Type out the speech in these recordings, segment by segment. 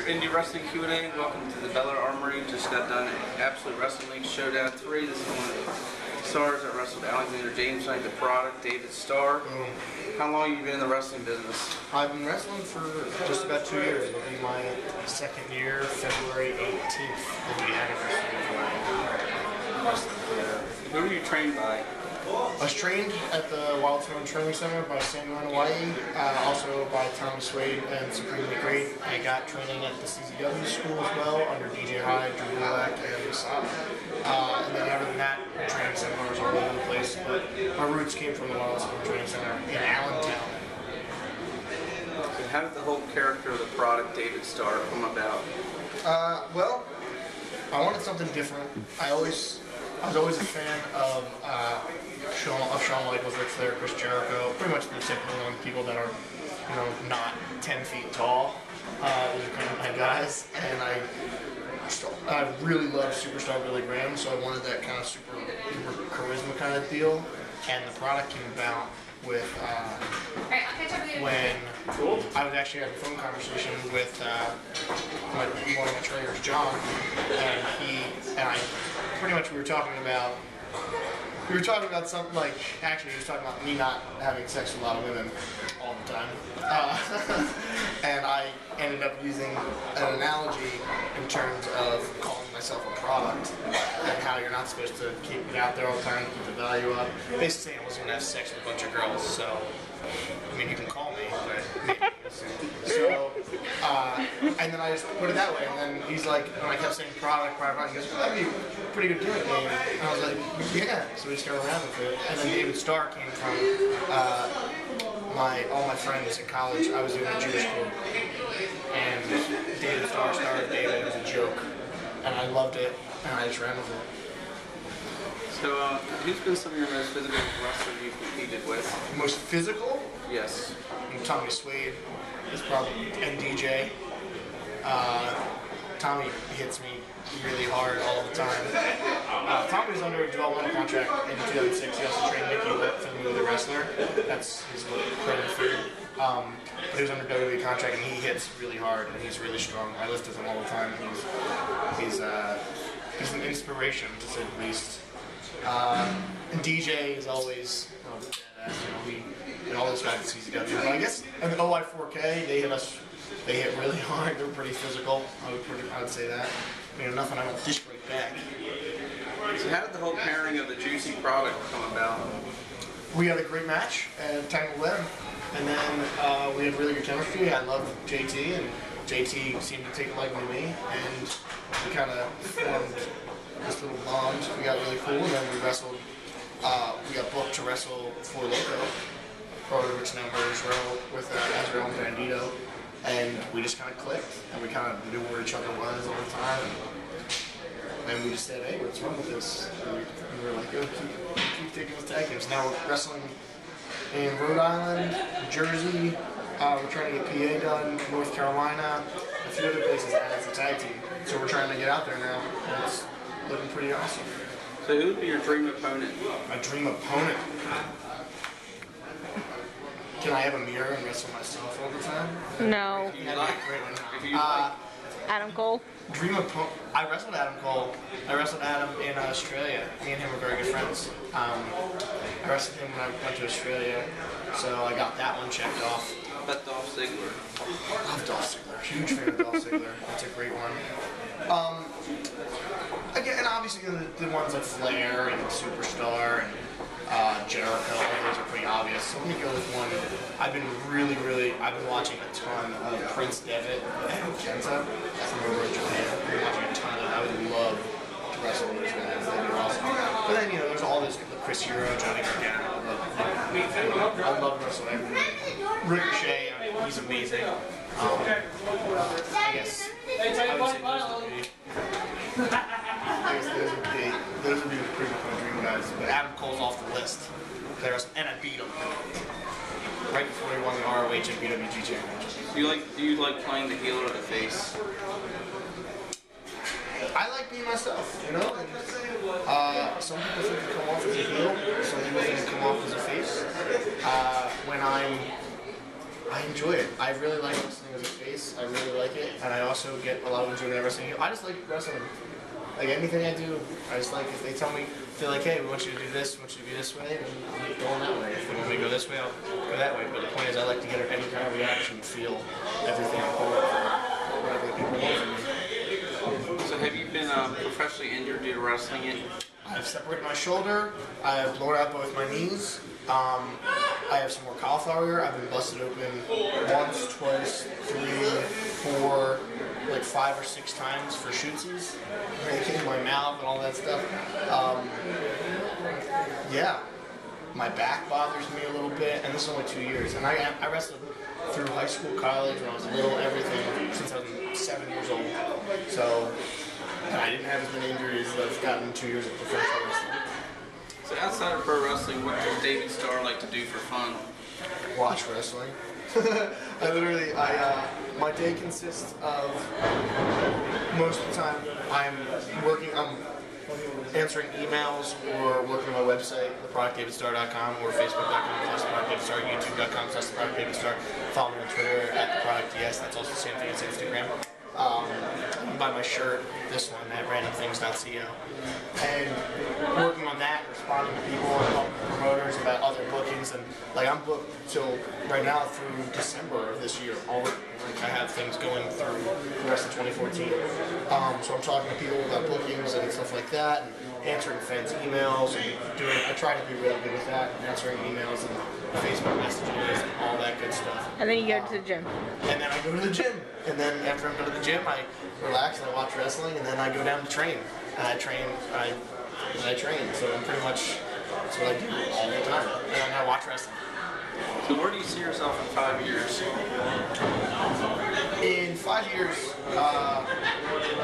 Indie Wrestling Q&A. Welcome to the Bel Air Armory. Just got done at Absolute Wrestling League Showdown 3. This is one of the stars that wrestled Alexander James tonight, the product, David Starr. How long have you been in the wrestling business? I've been wrestling for just about 2 years. It'll be my second year, February 18th. Will be anniversary of my wrestling career. Who were you trained by? I was trained at the Wild Throne Training Center by Samuel in Hawaii, also by Tommy Swade and Supremely Great. I got training at the CZW school as well, under DJ Hyde, Drew Gulak, and Starr. And then other than that, training seminars all over the place. But my roots came from the Wild Throne Training Center in Allentown. So how did the whole character of the product, David Starr, come about? Well, I wanted something different. I was always a fan of Shawn Michaels, Ric Flair, Chris Jericho, pretty much the typical people that are, not 10 feet tall. Those are kind of my guys, and I really loved Superstar Billy Graham, so I wanted that kind of super charisma kind of deal. And the product came about with when I was actually having a phone conversation with one of my trainers, John, and I pretty much we were talking about something like, actually he was talking about me not having sex with a lot of women all the time. And I ended up using an analogy in terms of calling myself a product and how you're not supposed to keep it out there all the time, keep the value up. Basically saying I wasn't going to have sex with a bunch of girls, so, I mean, you can call me, but maybe. So, and then I just put it that way, and then he's like, when I kept saying product, he goes, well, that'd be a pretty good gimmick name. And I was like, yeah, so we just got around with it. And then David Starr came from all my friends in college. I was in a Jewish school, and David Starr started David as a joke, and I loved it, and I just ran with it. So, who's been some of your most physical wrestlers you've competed with? Most physical? Yes. Tommy Swade is probably, and DJ. Tommy hits me really hard all the time. Tommy was under a developmental contract in 2006. He also trained Mickey Whip for the movie The Wrestler. That's his credit for. But he was under WWE contract, and he hits really hard, and he's really strong. I lift with him all the time. He's an inspiration, to say the least. And DJ is always badass, and all those guys at CZW. But I guess at the OI4K, they hit really hard. They're pretty physical. I would say that. Nothing I don't dish right back. So how did the whole pairing of the Juicy product come about? We had a great match at Tangled Web, and then we had really good chemistry. I loved JT, and JT seemed to take a liking to me, and we kind of formed this little bond. We got really cool, and then we wrestled. We got booked to wrestle for Loco, or which now Israel with Azrael and Bandito, and we just kind of clicked, and we kind of knew where each other was all the time, and we just said, "Hey, what's wrong with this?" And we were like, "Yo, keep taking those tag teams." Now we're wrestling in Rhode Island, Jersey. We're trying to get PA done, North Carolina, a few other places as a tag team. So we're trying to get out there now, and it's looking pretty awesome. So who would be your dream opponent? My dream opponent? Can I have a mirror and wrestle myself all the time? No. If you like. Adam Cole? Dream opponent? I wrestled Adam Cole. I wrestled Adam in Australia. Me and him were very good friends. I wrestled him when I went to Australia, so I got that one checked off. How about Dolph Ziggler? I love Dolph Ziggler. Huge fan of Dolph Ziggler. That's a great one. Again, and obviously the ones like Flair and Superstar and Jericho, all those are pretty obvious. So let me go with one. I've been watching a ton of Prince Devitt and Kenta from over in Japan. I've been watching a ton of. I would love to wrestle those guys. That'd be awesome. But then there's all this Chris Hero, Johnny Gargano. I love wrestling everybody. Ricochet, he's amazing. I guess I would say those would be the pretty much my dream guys. But Adam Cole's off the list. And I beat him right before he won the ROH and BWG championship. Do you like playing the heel or the face? I like being myself, And, some people think I come off as a heel. Some people think I come off as a face. I enjoy it. I really like listening as a face. I really like it, and I also also get a lot of enjoyment out of wrestling. I just like wrestling. Like anything I do, I just like if they tell me, they're like, hey, we want you to do this, we want you to be this way, then I'm going that way. If they want me to go this way, I'll go that way. But the point is, I like to get any kind of reaction, feel everything I'm pulling for whatever the people want from me. So have you been professionally injured due to wrestling it? I've separated my shoulder. I've blown out both my knees. I have some more cauliflower. I've been busted open once, twice, 3, 4, like 5 or 6 times for shootsies, in my mouth and all that stuff. Yeah, my back bothers me a little bit, and this is only 2 years. And I wrestled through high school, college, when I was little, everything, since I was 7 years old. So I didn't have as many injuries as I've gotten in 2 years of professional wrestling. So outside of pro wrestling, what does David Starr like to do for fun? Watch wrestling. My day consists of, most of the time, I'm answering emails or working on my website, theproductdavidstarr.com, or facebook.com/theproductdavidstarr, youtube.com/theproductdavidstarr. Follow me on Twitter @theproductds. That's also the same thing as Instagram. Buy my shirt, this one, at randomthings.co. And working on that, responding to people and promoters about other bookings, and like I'm booked till right now through December of this year already. Like I have things going through the rest of 2014. So I'm talking to people about bookings and stuff like that, and answering fans' emails, and I try to be really good with that, answering emails and Facebook messages and all that good stuff. And then you go to the gym. And then I go to the gym. And then after I go to the gym, I relax and I watch wrestling, and then I go down to train. And I train. So I'm pretty much, that's what I do all the time. And I watch wrestling. So where do you see yourself in 5 years? In 5 years,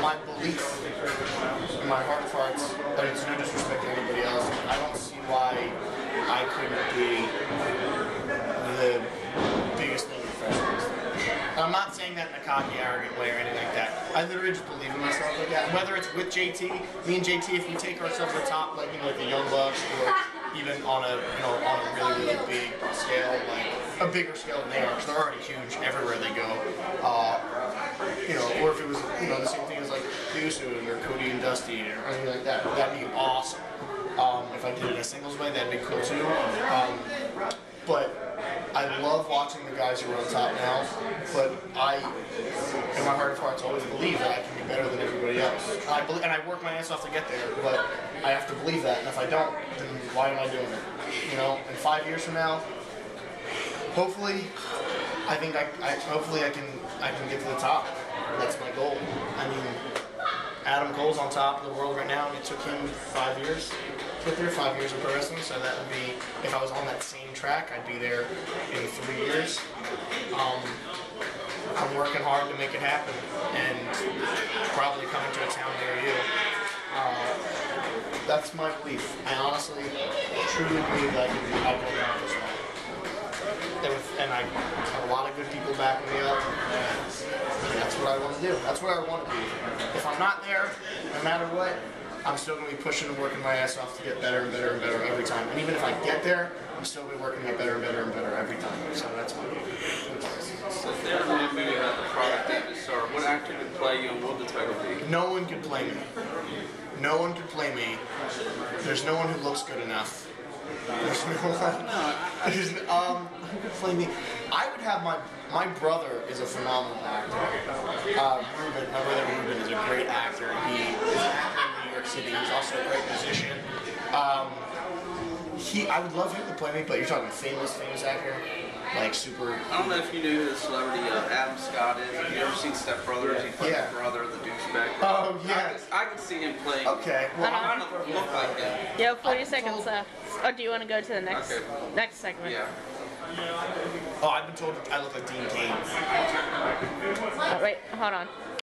my belief in my heart of hearts, and it's no disrespect to anybody else, I don't see why I couldn't be the biggest thing in professional wrestling. I'm not saying that in a cocky, arrogant way or anything like that. I literally just believe in myself like that. Whether it's with JT, me and JT, if we take ourselves to the top, like like the Young Bucks, or even on a really really big scale, like a bigger scale than they are, because they're already huge everywhere they go. Or if it was the same thing as like the Usos or Cody and Dusty or anything like that, that'd be awesome. If I did it in a singles way, that'd be cool too. But I love watching the guys who are on top now, but in my heart of hearts, always believe that I can be better than everybody else. And I work my ass off to get there, but I have to believe that, and if I don't, then why am I doing it? In 5 years from now, hopefully, I can get to the top. That's my goal. I mean, Adam Cole's on top of the world right now, and it took him 5 years. Get there, 5 years of pro wrestling, so that would be, if I was on that same track, I'd be there in 3 years. I'm working hard to make it happen, and probably coming to a town near you. That's my belief. I honestly, truly believe that I can accomplish that. And I have a lot of good people backing me up, and that's what I want to do. That's where I want to be. If I'm not there, no matter what, I'm still going to be pushing and working my ass off to get better and better and better every time. And even if I get there, I'm still going to be working to get better and better and better every time. So that's my goal. So if there was a movie about the product David Starr, what actor could play you and what would the title be? No one could play me. No one could play me. There's no one who looks good enough. There's no one. Who could play me? I would have my brother is a phenomenal actor. Ruben, my brother Ruben is a great actor. He is an actor in New York City. He's also a great musician. I would love him to play me, but you're talking famous actor, like super. I don't know if you knew who the celebrity Adam Scott is. Have you ever seen Step Brothers? He played the brother, the douchebag. Oh yeah. I can see him playing. Okay. Well, I don't look like him. Yeah, 40 seconds left. Oh, do you want to go to the next segment? Yeah. Oh, I've been told I look like Dean Cain. Oh, wait, hold on.